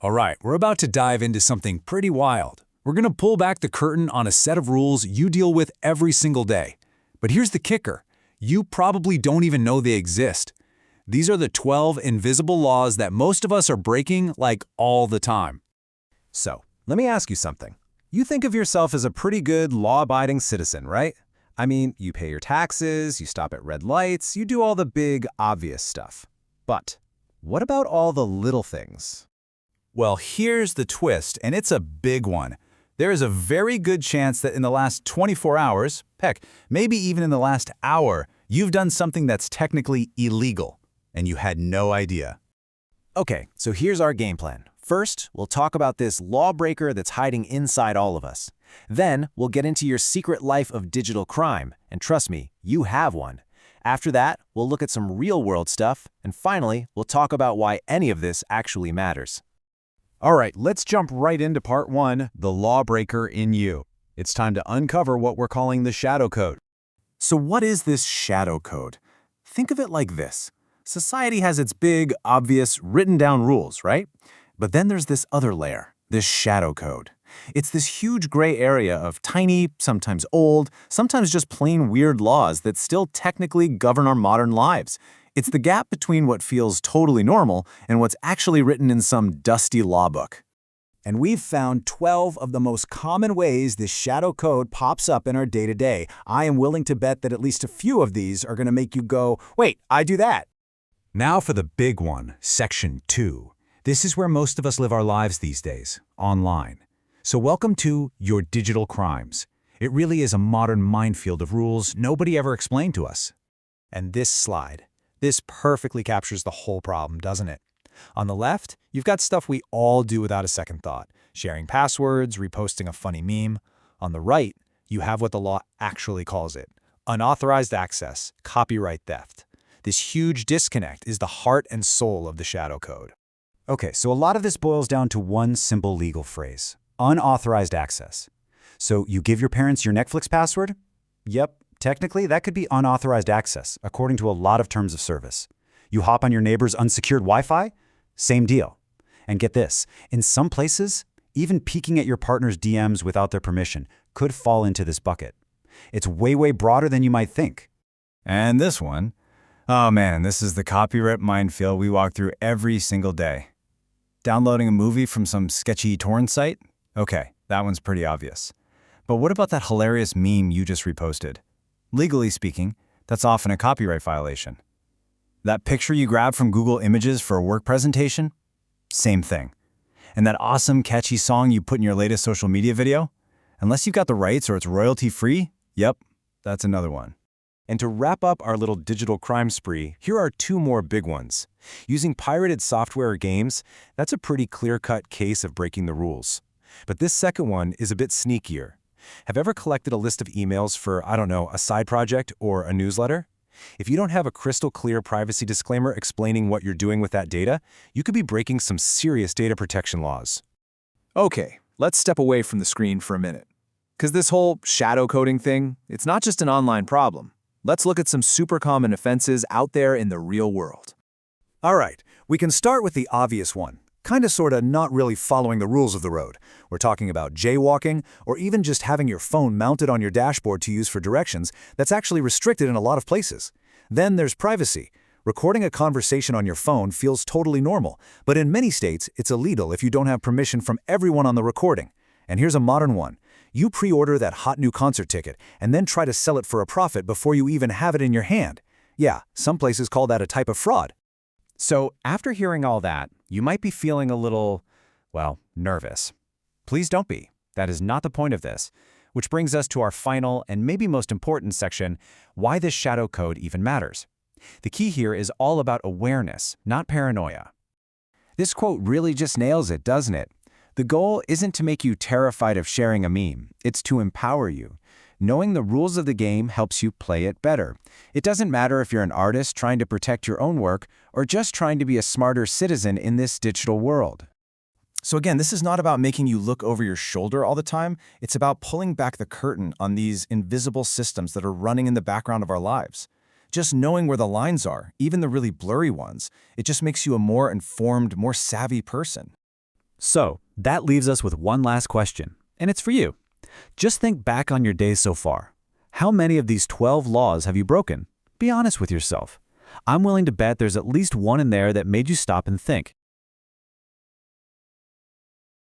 All right, we're about to dive into something pretty wild. We're going to pull back the curtain on a set of rules you deal with every single day. But here's the kicker. You probably don't even know they exist. These are the 12 invisible laws that most of us are breaking like all the time. So, let me ask you something. You think of yourself as a pretty good, law-abiding citizen, right? I mean, you pay your taxes, you stop at red lights, you do all the big, obvious stuff. But what about all the little things? Well, here's the twist, and it's a big one. There is a very good chance that in the last 24 hours, heck, maybe even in the last hour, you've done something that's technically illegal, and you had no idea. Okay, so here's our game plan. First, we'll talk about this lawbreaker that's hiding inside all of us. Then, we'll get into your secret life of digital crime, and trust me, you have one. After that, we'll look at some real-world stuff, and finally, we'll talk about why any of this actually matters. All right, let's jump right into part 1, the lawbreaker in you. It's time to uncover what we're calling the shadow code. So what is this shadow code? Think of it like this. Society has its big, obvious, written-down rules, right? But then there's this other layer, this shadow code. It's this huge gray area of tiny, sometimes old, sometimes just plain weird laws that still technically govern our modern lives. It's the gap between what feels totally normal and what's actually written in some dusty law book. And we've found 12 of the most common ways this shadow code pops up in our day-to-day. I am willing to bet that at least a few of these are going to make you go, wait, I do that. Now for the big one, Section 2. This is where most of us live our lives these days, online. So welcome to Your Digital Crimes. It really is a modern minefield of rules nobody ever explained to us. And this perfectly captures the whole problem, doesn't it? On the left, you've got stuff we all do without a second thought, sharing passwords, reposting a funny meme. On the right, you have what the law actually calls it, unauthorized access, copyright theft. This huge disconnect is the heart and soul of the shadow code. Okay, so a lot of this boils down to one simple legal phrase, unauthorized access. So you give your parents your Netflix password? Yep, technically that could be unauthorized access, according to a lot of terms of service. You hop on your neighbor's unsecured Wi-Fi? Same deal. And get this, in some places, even peeking at your partner's DMs without their permission could fall into this bucket. It's way, way broader than you might think. And this one, oh man, this is the copyright minefield we walk through every single day. Downloading a movie from some sketchy torrent site? Okay, that one's pretty obvious. But what about that hilarious meme you just reposted? Legally speaking, that's often a copyright violation. That picture you grabbed from Google Images for a work presentation? Same thing. And that awesome, catchy song you put in your latest social media video? Unless you've got the rights or it's royalty-free, yep, that's another one. And to wrap up our little digital crime spree, here are two more big ones. Using pirated software or games, that's a pretty clear-cut case of breaking the rules. But this second one is a bit sneakier. Have you ever collected a list of emails for, I don't know, a side project or a newsletter? If you don't have a crystal clear privacy disclaimer explaining what you're doing with that data, you could be breaking some serious data protection laws. Okay, let's step away from the screen for a minute. Because this whole shadow coding thing, it's not just an online problem. Let's look at some super common offenses out there in the real world. All right, we can start with the obvious one. Kinda sorta not really following the rules of the road. We're talking about jaywalking, or even just having your phone mounted on your dashboard to use for directions that's actually restricted in a lot of places. Then there's privacy. Recording a conversation on your phone feels totally normal, but in many states, it's illegal if you don't have permission from everyone on the recording. And here's a modern one. You pre-order that hot new concert ticket and then try to sell it for a profit before you even have it in your hand. Yeah, some places call that a type of fraud. So, after hearing all that, you might be feeling a little, well, nervous. Please don't be. That is not the point of this. Which brings us to our final and maybe most important section, why this shadow code even matters. The key here is all about awareness, not paranoia. This quote really just nails it, doesn't it? The goal isn't to make you terrified of sharing a meme. It's to empower you. Knowing the rules of the game helps you play it better. It doesn't matter if you're an artist trying to protect your own work or just trying to be a smarter citizen in this digital world. So again, this is not about making you look over your shoulder all the time. It's about pulling back the curtain on these invisible systems that are running in the background of our lives. Just knowing where the lines are, even the really blurry ones, it just makes you a more informed, more savvy person. So, that leaves us with one last question, and it's for you. Just think back on your days so far. How many of these 12 laws have you broken? Be honest with yourself. I'm willing to bet there's at least one in there that made you stop and think.